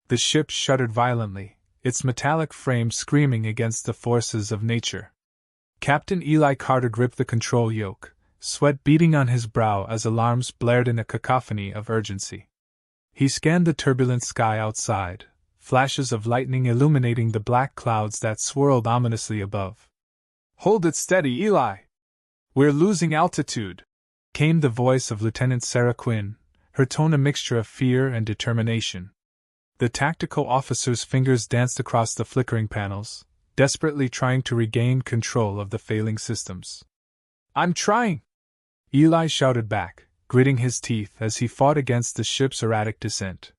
The ship shuddered violently, its metallic frame screaming against the forces of nature. Captain Eli Carter gripped the control yoke, sweat beading on his brow as alarms blared in a cacophony of urgency. He scanned the turbulent sky outside, flashes of lightning illuminating the black clouds that swirled ominously above. "Hold it steady, Eli! We're losing altitude!" came the voice of Lieutenant Sarah Quinn, her tone a mixture of fear and determination. The tactical officer's fingers danced across the flickering panels, desperately trying to regain control of the failing systems. "I'm trying!" Eli shouted back, gritting his teeth as he fought against the ship's erratic descent.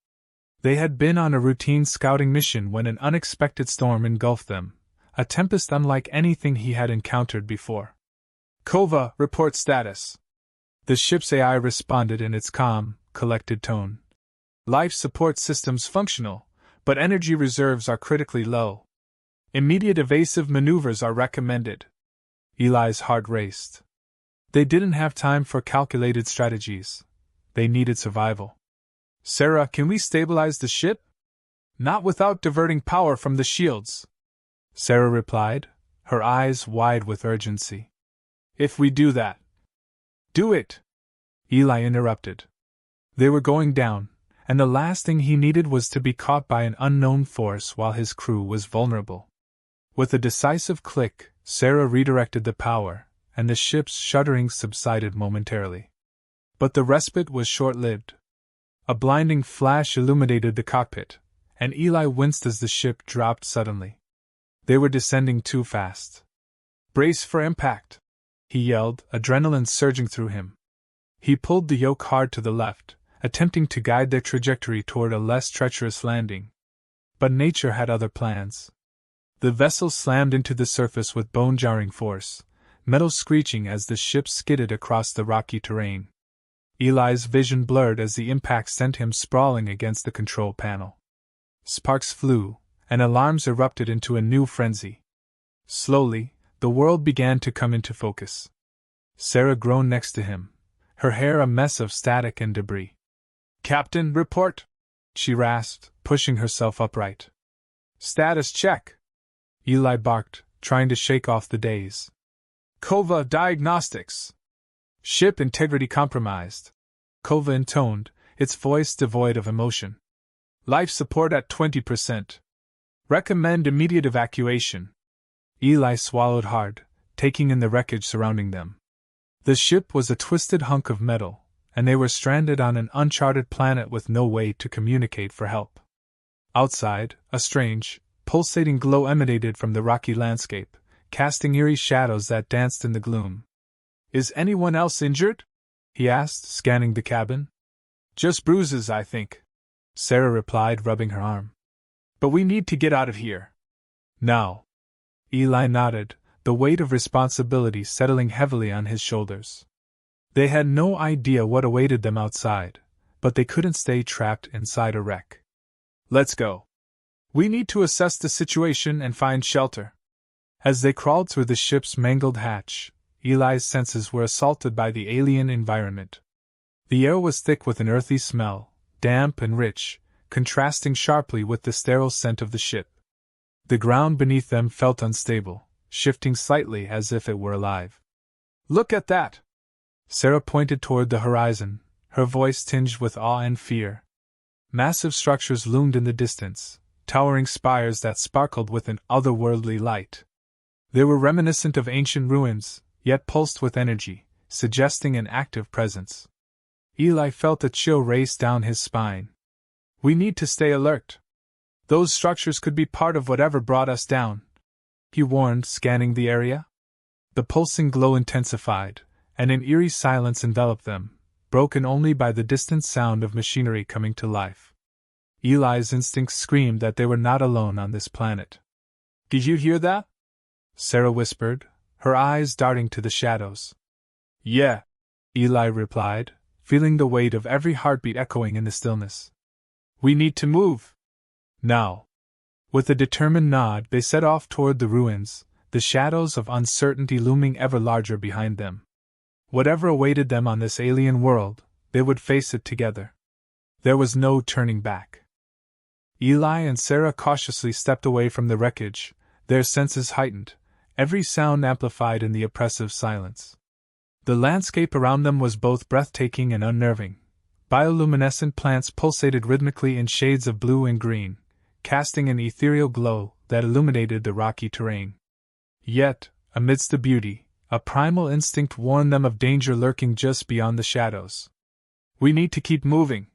They had been on a routine scouting mission when an unexpected storm engulfed them, a tempest unlike anything he had encountered before. "Kova, report status." The ship's AI responded in its calm, collected tone. "Life support systems functional, but energy reserves are critically low. Immediate evasive maneuvers are recommended." Eli's heart raced. They didn't have time for calculated strategies. They needed survival. "Sarah, can we stabilize the ship?" "Not without diverting power from the shields," Sarah replied, her eyes wide with urgency. "If we do that." "Do it!" Eli interrupted. They were going down, and the last thing he needed was to be caught by an unknown force while his crew was vulnerable. With a decisive click, Sarah redirected the power, and the ship's shuddering subsided momentarily. But the respite was short-lived. A blinding flash illuminated the cockpit, and Eli winced as the ship dropped suddenly. They were descending too fast. "Brace for impact!" he yelled, adrenaline surging through him. He pulled the yoke hard to the left, attempting to guide their trajectory toward a less treacherous landing. But nature had other plans. The vessel slammed into the surface with bone-jarring force, metal screeching as the ship skidded across the rocky terrain. Eli's vision blurred as the impact sent him sprawling against the control panel. Sparks flew, and alarms erupted into a new frenzy. Slowly, the world began to come into focus. Sarah groaned next to him, her hair a mess of static and debris. "Captain, report!" she rasped, pushing herself upright. "Status check!" Eli barked, trying to shake off the daze. "Kova diagnostics! Ship integrity compromised," Kova intoned, its voice devoid of emotion. "Life support at 20%. Recommend immediate evacuation." Eli swallowed hard, taking in the wreckage surrounding them. The ship was a twisted hunk of metal, and they were stranded on an uncharted planet with no way to communicate for help. Outside, a strange, pulsating glow emanated from the rocky landscape, casting eerie shadows that danced in the gloom. "Is anyone else injured?" he asked, scanning the cabin. "Just bruises, I think," Sarah replied, rubbing her arm. "But we need to get out of here. Now." Eli nodded, the weight of responsibility settling heavily on his shoulders. They had no idea what awaited them outside, but they couldn't stay trapped inside a wreck. "Let's go. We need to assess the situation and find shelter." As they crawled through the ship's mangled hatch, Eli's senses were assaulted by the alien environment. The air was thick with an earthy smell, damp and rich, contrasting sharply with the sterile scent of the ship. The ground beneath them felt unstable, shifting slightly as if it were alive. "Look at that!" Sarah pointed toward the horizon, her voice tinged with awe and fear. Massive structures loomed in the distance, towering spires that sparkled with an otherworldly light. They were reminiscent of ancient ruins, yet pulsed with energy, suggesting an active presence. Eli felt a chill race down his spine. "We need to stay alert. Those structures could be part of whatever brought us down," he warned, scanning the area. The pulsing glow intensified, and an eerie silence enveloped them, broken only by the distant sound of machinery coming to life. Eli's instincts screamed that they were not alone on this planet. "Did you hear that?" Sarah whispered, her eyes darting to the shadows. "Yeah," Eli replied, feeling the weight of every heartbeat echoing in the stillness. "We need to move. Now." With a determined nod, they set off toward the ruins, the shadows of uncertainty looming ever larger behind them. Whatever awaited them on this alien world, they would face it together. There was no turning back. Eli and Sarah cautiously stepped away from the wreckage, their senses heightened, every sound amplified in the oppressive silence. The landscape around them was both breathtaking and unnerving. Bioluminescent plants pulsated rhythmically in shades of blue and green, casting an ethereal glow that illuminated the rocky terrain. Yet, amidst the beauty, a primal instinct warned them of danger lurking just beyond the shadows. "We need to keep moving,"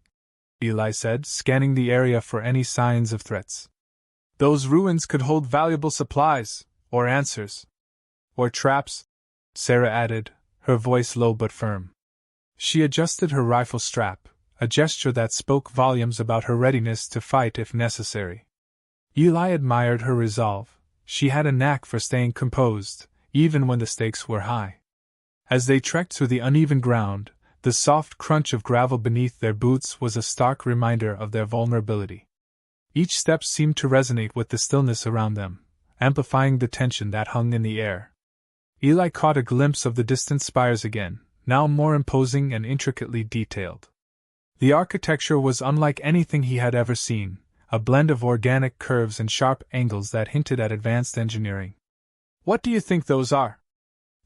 Eli said, scanning the area for any signs of threats. "Those ruins could hold valuable supplies, or answers. Or traps," Sarah added, her voice low but firm. She adjusted her rifle strap, a gesture that spoke volumes about her readiness to fight if necessary. Eli admired her resolve. She had a knack for staying composed, even when the stakes were high. As they trekked through the uneven ground, the soft crunch of gravel beneath their boots was a stark reminder of their vulnerability. Each step seemed to resonate with the stillness around them, amplifying the tension that hung in the air. Eli caught a glimpse of the distant spires again, now more imposing and intricately detailed. The architecture was unlike anything he had ever seen, a blend of organic curves and sharp angles that hinted at advanced engineering. "What do you think those are?"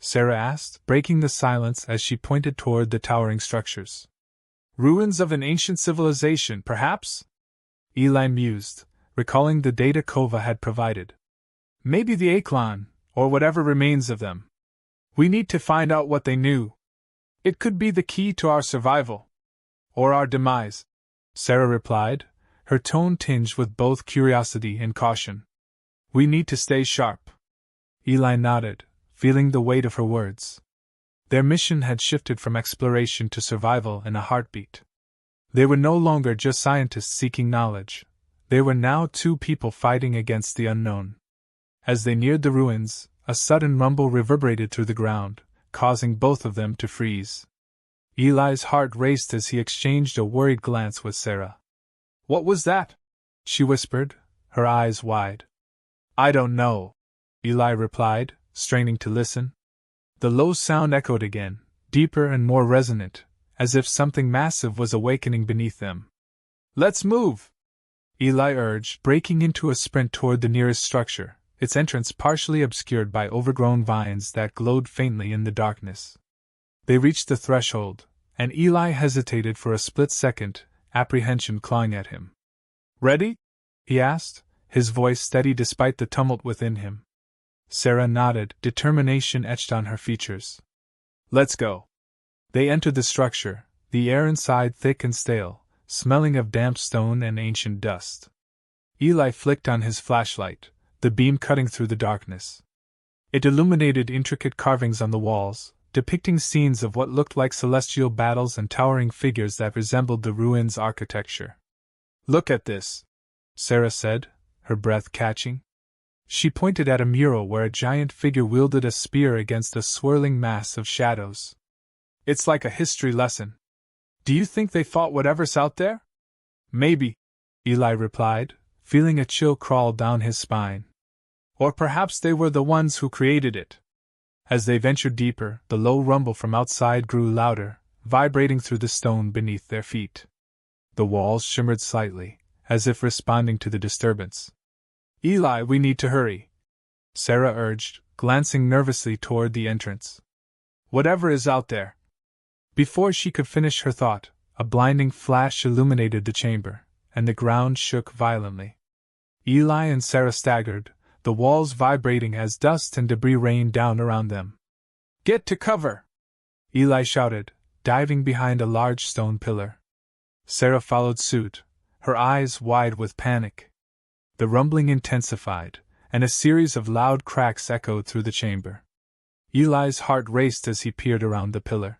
Sarah asked, breaking the silence as she pointed toward the towering structures. "Ruins of an ancient civilization, perhaps?" Eli mused, recalling the data Kova had provided. "Maybe the Aklon, or whatever remains of them. We need to find out what they knew. It could be the key to our survival. Or our demise," Sarah replied, her tone tinged with both curiosity and caution. "We need to stay sharp." Eli nodded, feeling the weight of her words. Their mission had shifted from exploration to survival in a heartbeat. They were no longer just scientists seeking knowledge. They were now two people fighting against the unknown. As they neared the ruins, a sudden rumble reverberated through the ground, causing both of them to freeze. Eli's heart raced as he exchanged a worried glance with Sarah. "What was that?" she whispered, her eyes wide. "I don't know," Eli replied, straining to listen. The low sound echoed again, deeper and more resonant, as if something massive was awakening beneath them. "Let's move!" Eli urged, breaking into a sprint toward the nearest structure, its entrance partially obscured by overgrown vines that glowed faintly in the darkness. They reached the threshold, and Eli hesitated for a split second, apprehension clawing at him. "Ready?" he asked, his voice steady despite the tumult within him. Sarah nodded, determination etched on her features. "Let's go." They entered the structure, the air inside thick and stale, smelling of damp stone and ancient dust. Eli flicked on his flashlight, the beam cutting through the darkness. It illuminated intricate carvings on the walls, depicting scenes of what looked like celestial battles and towering figures that resembled the ruins' architecture. "Look at this," Sarah said, her breath catching. She pointed at a mural where a giant figure wielded a spear against a swirling mass of shadows. "It's like a history lesson. Do you think they fought whatever's out there?" "Maybe," Eli replied, feeling a chill crawl down his spine. "Or perhaps they were the ones who created it." As they ventured deeper, the low rumble from outside grew louder, vibrating through the stone beneath their feet. The walls shimmered slightly, as if responding to the disturbance. "Eli, we need to hurry," Sarah urged, glancing nervously toward the entrance. "Whatever is out there." Before she could finish her thought, a blinding flash illuminated the chamber, and the ground shook violently. Eli and Sarah staggered, the walls vibrating as dust and debris rained down around them. "Get to cover!" Eli shouted, diving behind a large stone pillar. Sarah followed suit, her eyes wide with panic. The rumbling intensified, and a series of loud cracks echoed through the chamber. Eli's heart raced as he peered around the pillar.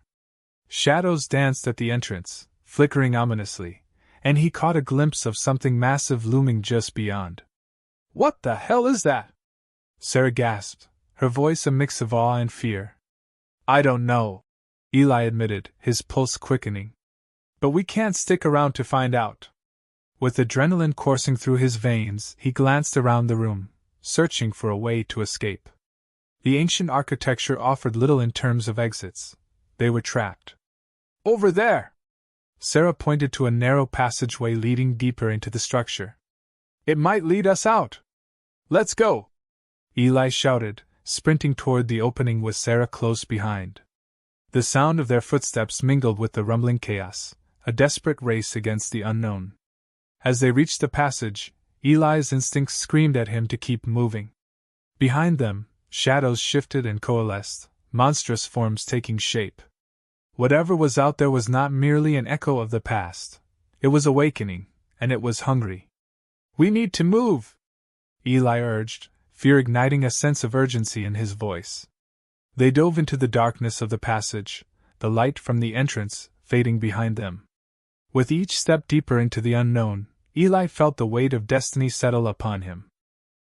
Shadows danced at the entrance, flickering ominously, and he caught a glimpse of something massive looming just beyond. "What the hell is that?" Sarah gasped, her voice a mix of awe and fear. "I don't know," Eli admitted, his pulse quickening. "But we can't stick around to find out." With adrenaline coursing through his veins, he glanced around the room, searching for a way to escape. The ancient architecture offered little in terms of exits. They were trapped. "Over there!" Sarah pointed to a narrow passageway leading deeper into the structure. It might lead us out. Let's go! Eli shouted, sprinting toward the opening with Sarah close behind. The sound of their footsteps mingled with the rumbling chaos, a desperate race against the unknown. As they reached the passage, Eli's instincts screamed at him to keep moving. Behind them, shadows shifted and coalesced, monstrous forms taking shape. Whatever was out there was not merely an echo of the past. It was awakening, and it was hungry. We need to move, Eli urged, fear igniting a sense of urgency in his voice. They dove into the darkness of the passage, the light from the entrance fading behind them. With each step deeper into the unknown, Eli felt the weight of destiny settle upon him.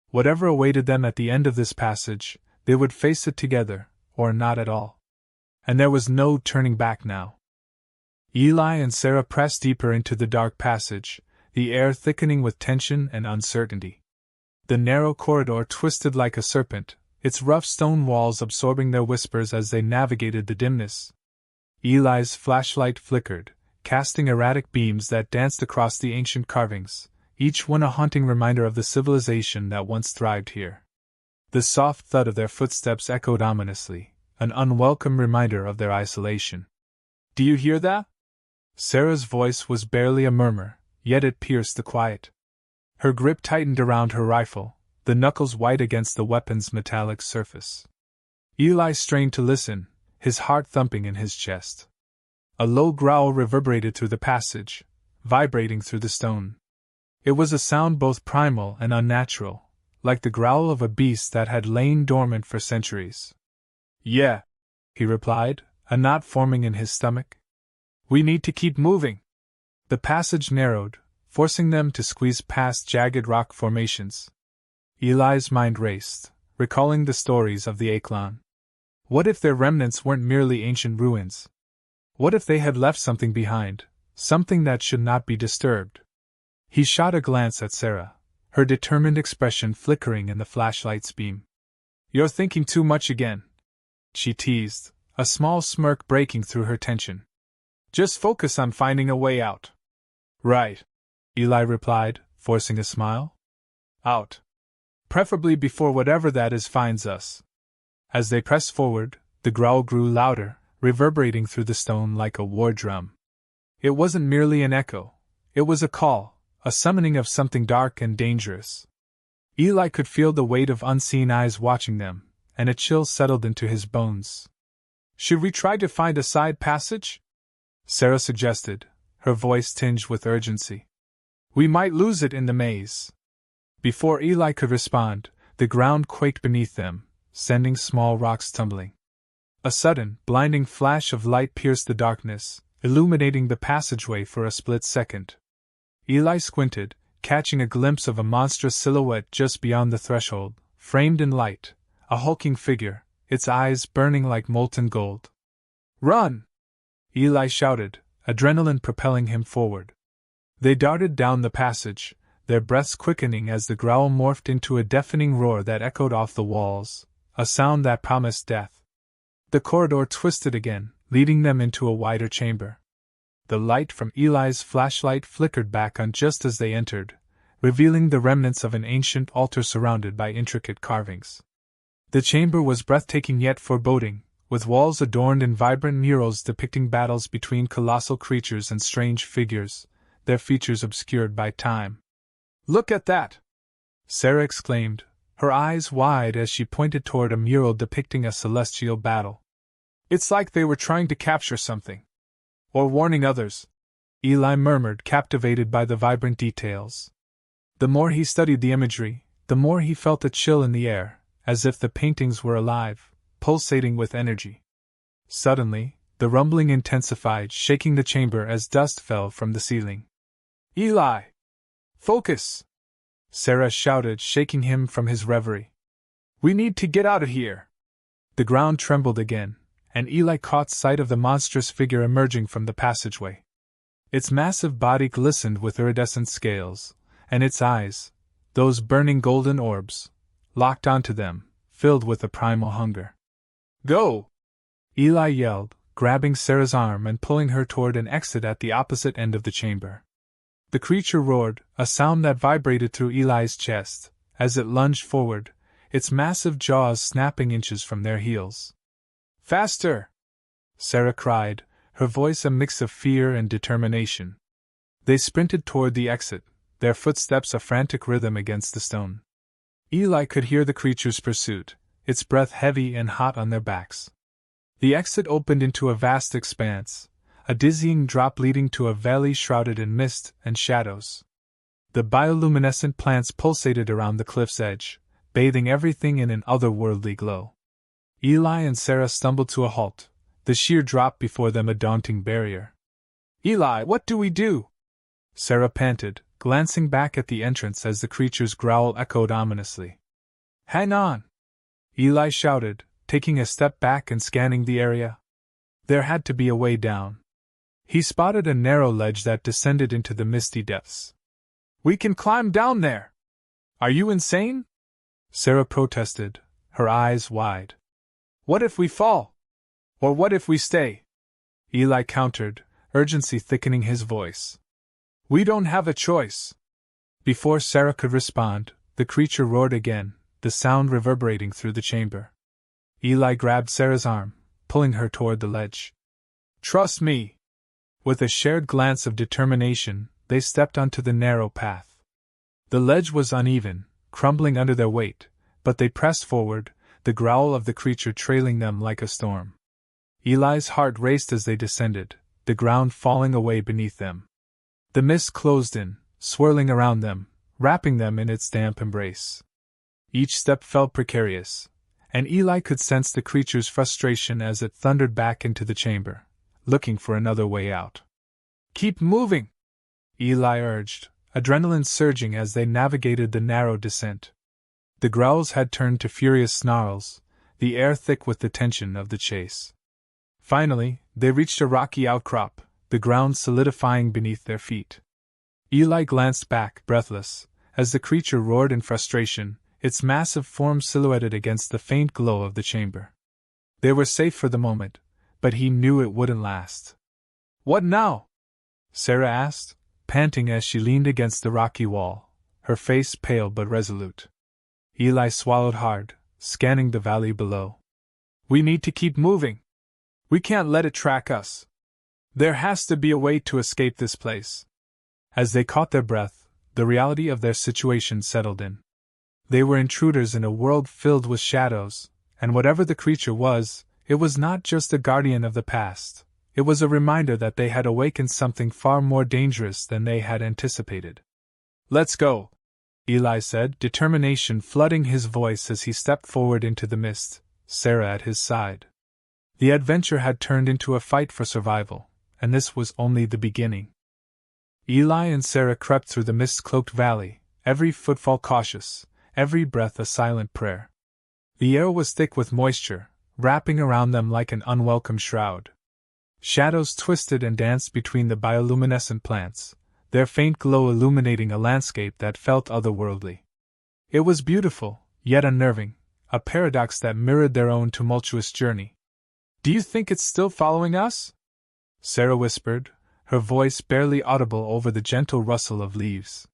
Whatever awaited them at the end of this passage, they would face it together, or not at all. And there was no turning back now. Eli and Sarah pressed deeper into the dark passage, the air thickening with tension and uncertainty. The narrow corridor twisted like a serpent, its rough stone walls absorbing their whispers as they navigated the dimness. Eli's flashlight flickered, casting erratic beams that danced across the ancient carvings, each one a haunting reminder of the civilization that once thrived here. The soft thud of their footsteps echoed ominously, an unwelcome reminder of their isolation. Do you hear that? Sarah's voice was barely a murmur, yet it pierced the quiet. Her grip tightened around her rifle, the knuckles white against the weapon's metallic surface. Eli strained to listen, his heart thumping in his chest. A low growl reverberated through the passage, vibrating through the stone. It was a sound both primal and unnatural, like the growl of a beast that had lain dormant for centuries. Yeah, he replied, a knot forming in his stomach. We need to keep moving. The passage narrowed, forcing them to squeeze past jagged rock formations. Eli's mind raced, recalling the stories of the Aeklon. What if their remnants weren't merely ancient ruins? What if they had left something behind, something that should not be disturbed? He shot a glance at Sarah, her determined expression flickering in the flashlight's beam. You're thinking too much again, she teased, a small smirk breaking through her tension. Just focus on finding a way out. Right, Eli replied, forcing a smile. Out. Preferably before whatever that is finds us. As they pressed forward, the growl grew louder, reverberating through the stone like a war drum. It wasn't merely an echo, it was a call, a summoning of something dark and dangerous. Eli could feel the weight of unseen eyes watching them, and a chill settled into his bones. Should we try to find a side passage? Sarah suggested, her voice tinged with urgency. We might lose it in the maze. Before Eli could respond, the ground quaked beneath them, sending small rocks tumbling. A sudden, blinding flash of light pierced the darkness, illuminating the passageway for a split second. Eli squinted, catching a glimpse of a monstrous silhouette just beyond the threshold, framed in light, a hulking figure, its eyes burning like molten gold. Run! Eli shouted, adrenaline propelling him forward. They darted down the passage, their breaths quickening as the growl morphed into a deafening roar that echoed off the walls, a sound that promised death. The corridor twisted again, leading them into a wider chamber. The light from Eli's flashlight flickered back on just as they entered, revealing the remnants of an ancient altar surrounded by intricate carvings. The chamber was breathtaking yet foreboding, with walls adorned in vibrant murals depicting battles between colossal creatures and strange figures, their features obscured by time. Look at that! Sarah exclaimed, her eyes wide as she pointed toward a mural depicting a celestial battle. It's like they were trying to capture something. Or warning others, Eli murmured, captivated by the vibrant details. The more he studied the imagery, the more he felt a chill in the air, as if the paintings were alive, pulsating with energy. Suddenly, the rumbling intensified, shaking the chamber as dust fell from the ceiling. Eli! Focus! Sarah shouted, shaking him from his reverie. We need to get out of here! The ground trembled again, and Eli caught sight of the monstrous figure emerging from the passageway. Its massive body glistened with iridescent scales, and its eyes, those burning golden orbs, locked onto them, filled with a primal hunger. Go! Eli yelled, grabbing Sarah's arm and pulling her toward an exit at the opposite end of the chamber. The creature roared, a sound that vibrated through Eli's chest, as it lunged forward, its massive jaws snapping inches from their heels. Faster! Sarah cried, her voice a mix of fear and determination. They sprinted toward the exit, their footsteps a frantic rhythm against the stone. Eli could hear the creature's pursuit, its breath heavy and hot on their backs. The exit opened into a vast expanse, a dizzying drop leading to a valley shrouded in mist and shadows. The bioluminescent plants pulsated around the cliff's edge, bathing everything in an otherworldly glow. Eli and Sarah stumbled to a halt, the sheer drop before them a daunting barrier. Eli, what do we do? Sarah panted, glancing back at the entrance as the creature's growl echoed ominously. Hang on! Eli shouted, taking a step back and scanning the area. There had to be a way down. He spotted a narrow ledge that descended into the misty depths. We can climb down there! Are you insane? Sarah protested, her eyes wide. What if we fall? Or what if we stay? Eli countered, urgency thickening his voice. We don't have a choice. Before Sarah could respond, the creature roared again, the sound reverberating through the chamber. Eli grabbed Sarah's arm, pulling her toward the ledge. Trust me! With a shared glance of determination, they stepped onto the narrow path. The ledge was uneven, crumbling under their weight, but they pressed forward, the growl of the creature trailing them like a storm. Eli's heart raced as they descended, the ground falling away beneath them. The mist closed in, swirling around them, wrapping them in its damp embrace. Each step felt precarious, and Eli could sense the creature's frustration as it thundered back into the chamber, looking for another way out. Keep moving! Eli urged, adrenaline surging as they navigated the narrow descent. The growls had turned to furious snarls, the air thick with the tension of the chase. Finally, they reached a rocky outcrop, the ground solidifying beneath their feet. Eli glanced back, breathless, as the creature roared in frustration, its massive form silhouetted against the faint glow of the chamber. They were safe for the moment, but he knew it wouldn't last. What now? Sarah asked, panting as she leaned against the rocky wall, her face pale but resolute. Eli swallowed hard, scanning the valley below. We need to keep moving. We can't let it track us. There has to be a way to escape this place. As they caught their breath, the reality of their situation settled in. They were intruders in a world filled with shadows, and whatever the creature was, it was not just a guardian of the past. It was a reminder that they had awakened something far more dangerous than they had anticipated. Let's go, Eli said, determination flooding his voice as he stepped forward into the mist, Sarah at his side. The adventure had turned into a fight for survival, and this was only the beginning. Eli and Sarah crept through the mist-cloaked valley, every footfall cautious, every breath a silent prayer. The air was thick with moisture, wrapping around them like an unwelcome shroud. Shadows twisted and danced between the bioluminescent plants, their faint glow illuminating a landscape that felt otherworldly. It was beautiful, yet unnerving, a paradox that mirrored their own tumultuous journey. Do you think it's still following us? Sarah whispered, her voice barely audible over the gentle rustle of leaves.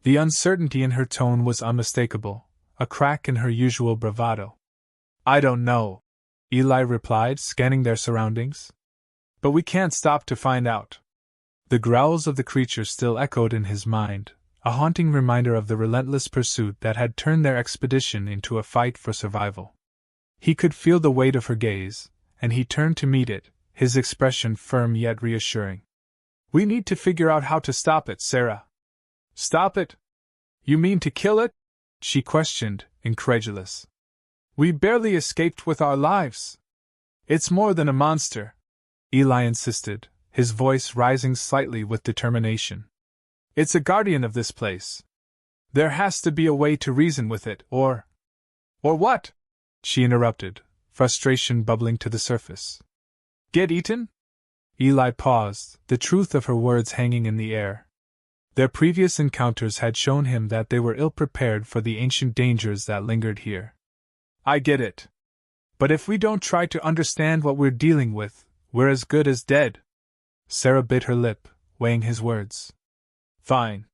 The uncertainty in her tone was unmistakable, a crack in her usual bravado. I don't know, Eli replied, scanning their surroundings. But we can't stop to find out. The growls of the creature still echoed in his mind, a haunting reminder of the relentless pursuit that had turned their expedition into a fight for survival. He could feel the weight of her gaze, and he turned to meet it, his expression firm yet reassuring. We need to figure out how to stop it, Sarah. Stop it? You mean to kill it? She questioned, incredulous. We barely escaped with our lives. It's more than a monster, Eli insisted, his voice rising slightly with determination. It's a guardian of this place. There has to be a way to reason with it, or what? She interrupted, frustration bubbling to the surface. Get eaten? Eli paused, the truth of her words hanging in the air. Their previous encounters had shown him that they were ill-prepared for the ancient dangers that lingered here. I get it. But if we don't try to understand what we're dealing with, we're as good as dead. Sarah bit her lip, weighing his words. Fine.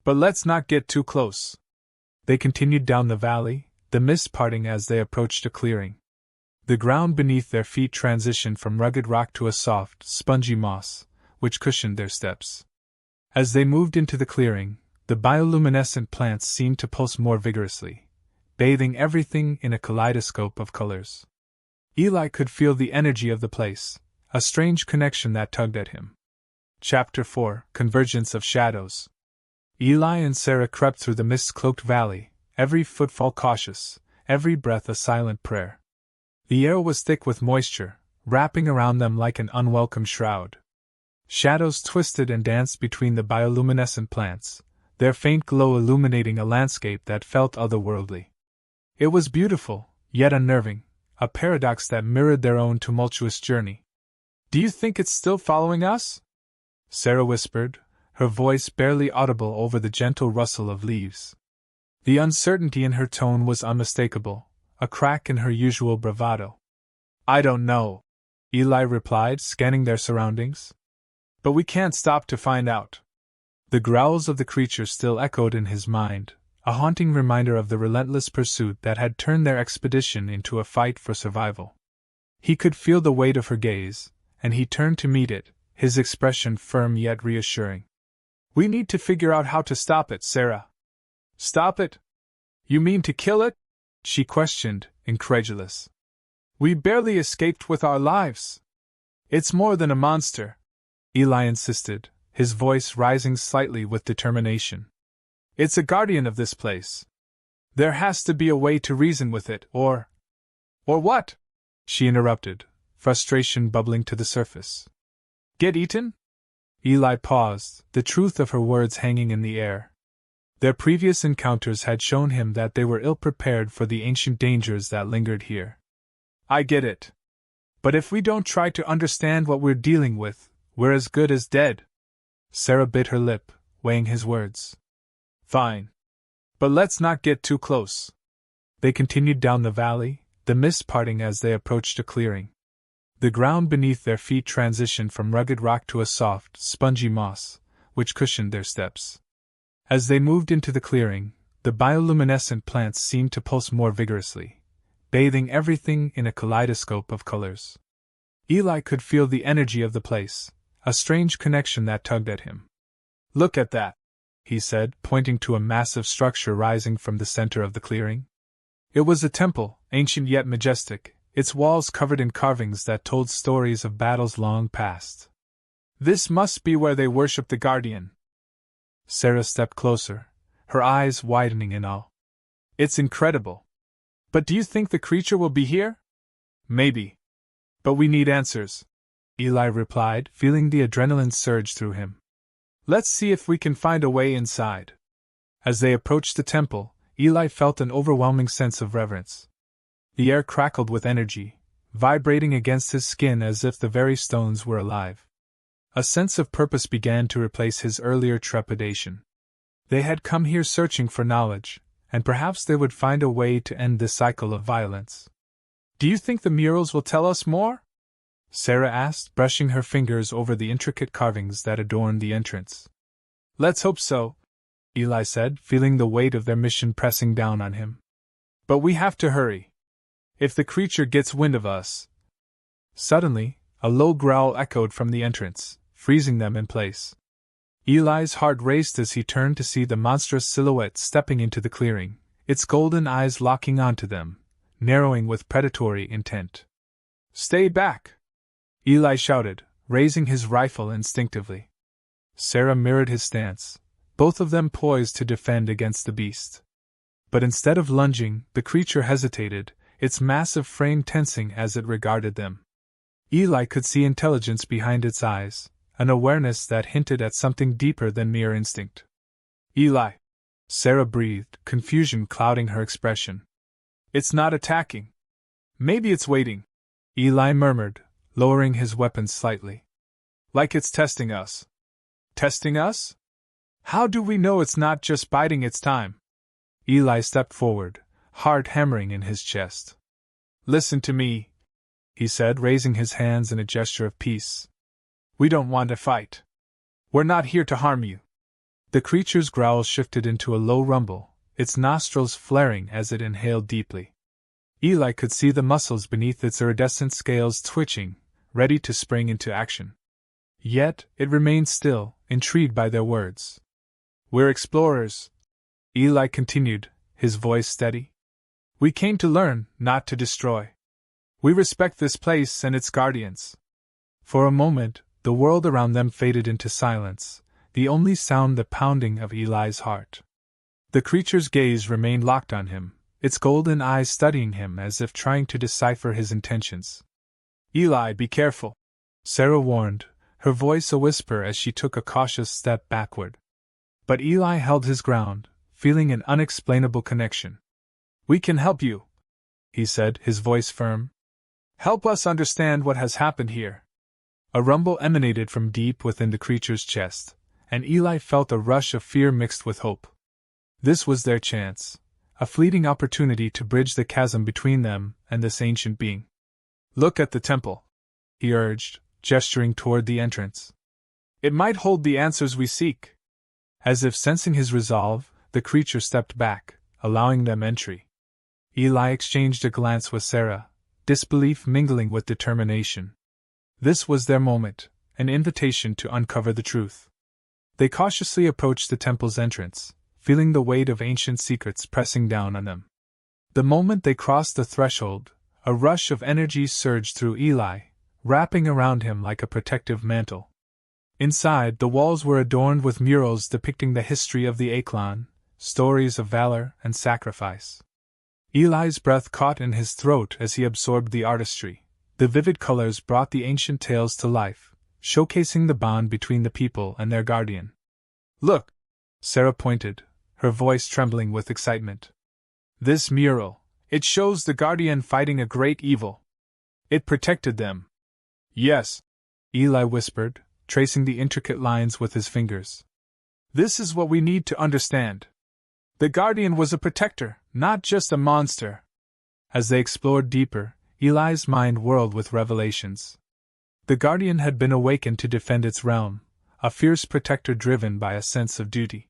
But let's not get too close. They continued down the valley, the mist parting as they approached a clearing. The ground beneath their feet transitioned from rugged rock to a soft, spongy moss, which cushioned their steps. As they moved into the clearing, the bioluminescent plants seemed to pulse more vigorously, bathing everything in a kaleidoscope of colors. Eli could feel the energy of the place, a strange connection that tugged at him. Chapter 4: Convergence of Shadows. Eli and Sarah crept through the mist-cloaked valley, every footfall cautious, every breath a silent prayer. The air was thick with moisture, wrapping around them like an unwelcome shroud. Shadows twisted and danced between the bioluminescent plants, their faint glow illuminating a landscape that felt otherworldly. It was beautiful, yet unnerving, a paradox that mirrored their own tumultuous journey. "Do you think it's still following us?" Sarah whispered, her voice barely audible over the gentle rustle of leaves. The uncertainty in her tone was unmistakable, a crack in her usual bravado. "I don't know," Eli replied, scanning their surroundings. "But we can't stop to find out." The growls of the creature still echoed in his mind, a haunting reminder of the relentless pursuit that had turned their expedition into a fight for survival. He could feel the weight of her gaze, and he turned to meet it, his expression firm yet reassuring. "We need to figure out how to stop it, Sarah." "Stop it? You mean to kill it?" she questioned, incredulous. "We barely escaped with our lives." "It's more than a monster," Eli insisted, his voice rising slightly with determination. "It's a guardian of this place. There has to be a way to reason with it, or what?" she interrupted, frustration bubbling to the surface. "Get eaten?" Eli paused, the truth of her words hanging in the air. Their previous encounters had shown him that they were ill-prepared for the ancient dangers that lingered here. "I get it. But if we don't try to understand what we're dealing with, we're as good as dead." Sarah bit her lip, weighing his words. "Fine. But let's not get too close." They continued down the valley, the mist parting as they approached a clearing. The ground beneath their feet transitioned from rugged rock to a soft, spongy moss, which cushioned their steps. As they moved into the clearing, the bioluminescent plants seemed to pulse more vigorously, bathing everything in a kaleidoscope of colors. Eli could feel the energy of the place, a strange connection that tugged at him. "Look at that," he said, pointing to a massive structure rising from the center of the clearing. It was a temple, ancient yet majestic, its walls covered in carvings that told stories of battles long past. "This must be where they worship the Guardian." Sarah stepped closer, her eyes widening in awe. "It's incredible. But do you think the creature will be here?" "Maybe. But we need answers," Eli replied, feeling the adrenaline surge through him. "Let's see if we can find a way inside." As they approached the temple, Eli felt an overwhelming sense of reverence. The air crackled with energy, vibrating against his skin as if the very stones were alive. A sense of purpose began to replace his earlier trepidation. They had come here searching for knowledge, and perhaps they would find a way to end this cycle of violence. "Do you think the murals will tell us more?" Sarah asked, brushing her fingers over the intricate carvings that adorned the entrance. "Let's hope so," Eli said, feeling the weight of their mission pressing down on him. "But we have to hurry. If the creature gets wind of us..." Suddenly, a low growl echoed from the entrance, freezing them in place. Eli's heart raced as he turned to see the monstrous silhouette stepping into the clearing, its golden eyes locking onto them, narrowing with predatory intent. "Stay back!" Eli shouted, raising his rifle instinctively. Sarah mirrored his stance, both of them poised to defend against the beast. But instead of lunging, the creature hesitated, its massive frame tensing as it regarded them. Eli could see intelligence behind its eyes, an awareness that hinted at something deeper than mere instinct. "Eli," Sarah breathed, confusion clouding her expression. "It's not attacking. Maybe it's waiting," Eli murmured, lowering his weapon slightly. "Like it's testing us." "Testing us? How do we know it's not just biding its time?" Eli stepped forward, heart hammering in his chest. "Listen to me," he said, raising his hands in a gesture of peace. "We don't want to fight. We're not here to harm you. The creature's growl shifted into a low rumble, its nostrils flaring as it inhaled deeply. Eli could see the muscles beneath its iridescent scales twitching, ready to spring into action. Yet, it remained still, intrigued by their words. "We're explorers," Eli continued, his voice steady. "We came to learn, not to destroy. We respect this place and its guardians." For a moment, the world around them faded into silence, the only sound the pounding of Eli's heart. The creature's gaze remained locked on him, its golden eyes studying him as if trying to decipher his intentions. "Eli, be careful," Sarah warned, her voice a whisper as she took a cautious step backward. But Eli held his ground, feeling an unexplainable connection. "We can help you," he said, his voice firm. "Help us understand what has happened here." A rumble emanated from deep within the creature's chest, and Eli felt a rush of fear mixed with hope. This was their chance, a fleeting opportunity to bridge the chasm between them and this ancient being. "Look at the temple," he urged, gesturing toward the entrance. "It might hold the answers we seek." As if sensing his resolve, the creature stepped back, allowing them entry. Eli exchanged a glance with Sarah, disbelief mingling with determination. This was their moment, an invitation to uncover the truth. They cautiously approached the temple's entrance, feeling the weight of ancient secrets pressing down on them. The moment they crossed the threshold, a rush of energy surged through Eli, wrapping around him like a protective mantle. Inside, the walls were adorned with murals depicting the history of the Aeklon, stories of valor and sacrifice. Eli's breath caught in his throat as he absorbed the artistry. The vivid colors brought the ancient tales to life, showcasing the bond between the people and their guardian. "Look!" Sarah pointed, her voice trembling with excitement. "This mural, it shows the guardian fighting a great evil. It protected them." "Yes," Eli whispered, tracing the intricate lines with his fingers. "This is what we need to understand. The guardian was a protector, not just a monster." As they explored deeper, Eli's mind whirled with revelations. The guardian had been awakened to defend its realm, a fierce protector driven by a sense of duty.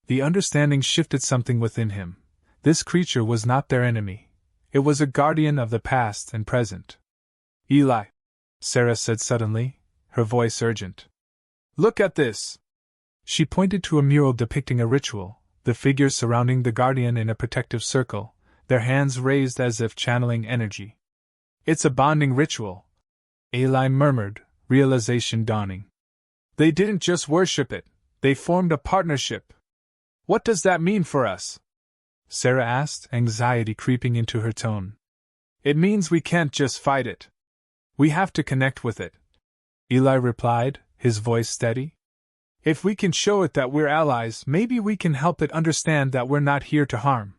The understanding shifted something within him. This creature was not their enemy. It was a guardian of the past and present. "Eli," Sarah said suddenly, her voice urgent. "Look at this." She pointed to a mural depicting a ritual, the figures surrounding the guardian in a protective circle, their hands raised as if channeling energy. "It's a bonding ritual," Eli murmured, realization dawning. "They didn't just worship it, they formed a partnership." "What does that mean for us?" Sarah asked, anxiety creeping into her tone. "It means we can't just fight it. We have to connect with it," Eli replied, his voice steady. "If we can show it that we're allies, maybe we can help it understand that we're not here to harm."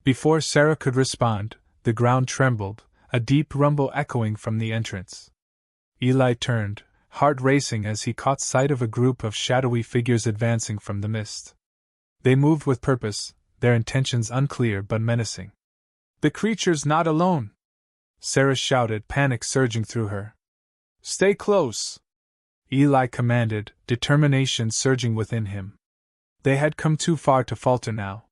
Before Sarah could respond, the ground trembled, a deep rumble echoing from the entrance. Eli turned, heart racing as he caught sight of a group of shadowy figures advancing from the mist. They moved with purpose, their intentions unclear but menacing. "The creature's not alone!" Sarah shouted, panic surging through her. "Stay close!" Eli commanded, determination surging within him. They had come too far to falter now.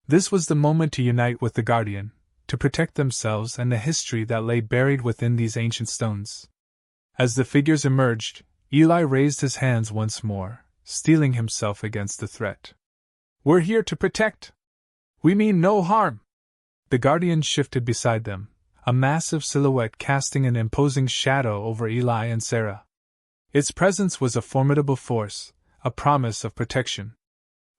This was the moment to unite with the Guardian, to protect themselves and the history that lay buried within these ancient stones. As the figures emerged, Eli raised his hands once more, steeling himself against the threat. "We're here to protect! We mean no harm!" The Guardian shifted beside them, a massive silhouette casting an imposing shadow over Eli and Sarah. Its presence was a formidable force, a promise of protection.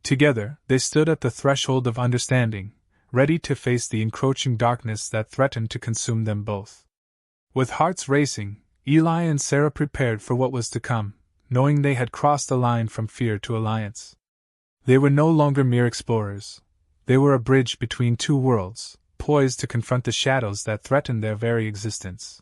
Together, they stood at the threshold of understanding, ready to face the encroaching darkness that threatened to consume them both. With hearts racing, Eli and Sarah prepared for what was to come, knowing they had crossed the line from fear to alliance. They were no longer mere explorers. They were a bridge between two worlds, poised to confront the shadows that threatened their very existence.